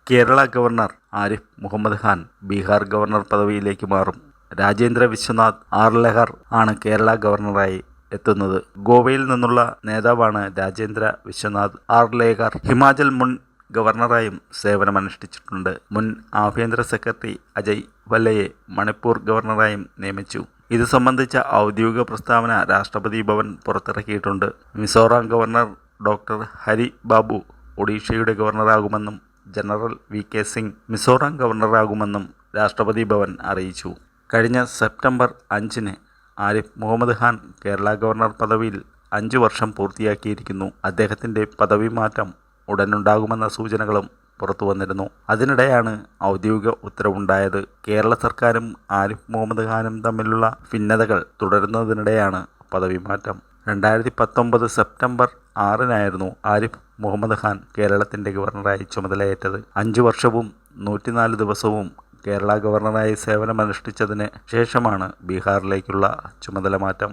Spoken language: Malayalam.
കേരള ഗവർണർ ആരിഫ് മുഹമ്മദ് ഖാൻ ബീഹാർ ഗവർണർ പദവിയിലേക്ക് മാറും. രാജേന്ദ്ര വിശ്വനാഥ് ആർലെക്കർ ആണ് കേരള ഗവർണറായി എത്തുന്നത്. ഗോവയിൽ നിന്നുള്ള നേതാവാണ് രാജേന്ദ്ര വിശ്വനാഥ് ആർലേക്കർ. ഹിമാചൽ മുൻ ഗവർണറായും സേവനമനുഷ്ഠിച്ചിട്ടുണ്ട്. മുൻ ആഭ്യന്തര സെക്രട്ടറി അജയ് ഭല്ലയെ മണിപ്പൂർ ഗവർണറായും നിയമിച്ചു. ഇത് സംബന്ധിച്ച ഔദ്യോഗിക പ്രസ്താവന രാഷ്ട്രപതി ഭവൻ പുറത്തിറക്കിയിട്ടുണ്ട്. മിസോറാം ഗവർണർ ഡോക്ടർ ഹരി ബാബു ഒഡീഷയുടെ ഗവർണറാകുമെന്നും ജനറൽ വി.കെ. സിംഗ് മിസോറാം ഗവർണറാകുമെന്നും രാഷ്ട്രപതി ഭവൻ അറിയിച്ചു. കഴിഞ്ഞ സെപ്റ്റംബർ 5-ന് ആരിഫ് മുഹമ്മദ് ഖാൻ കേരള ഗവർണർ പദവിയിൽ 5 വർഷം പൂർത്തിയാക്കിയിരിക്കുന്നു. അദ്ദേഹത്തിൻ്റെ പദവി മാറ്റം ഉടനുണ്ടാകുമെന്ന സൂചനകളും പുറത്തു വന്നിരുന്നു. അതിനിടെയാണ് ഔദ്യോഗിക ഉത്തരവുണ്ടായത്. കേരള സർക്കാരും ആരിഫ് മുഹമ്മദ് ഖാനും തമ്മിലുള്ള ഭിന്നതകൾ തുടരുന്നതിനിടെയാണ് പദവി മാറ്റം. 2019 സെപ്റ്റംബർ 6-നായിരുന്നു ആരിഫ് മുഹമ്മദ് ഖാൻ കേരളത്തിൻ്റെ ഗവർണറായി ചുമതലയേറ്റത്. 5 വർഷവും 104 ദിവസവും കേരള ഗവർണറായി സേവനമനുഷ്ഠിച്ചതിന് ശേഷമാണ് ബീഹാറിലേക്കുള്ള ചുമതല മാറ്റം.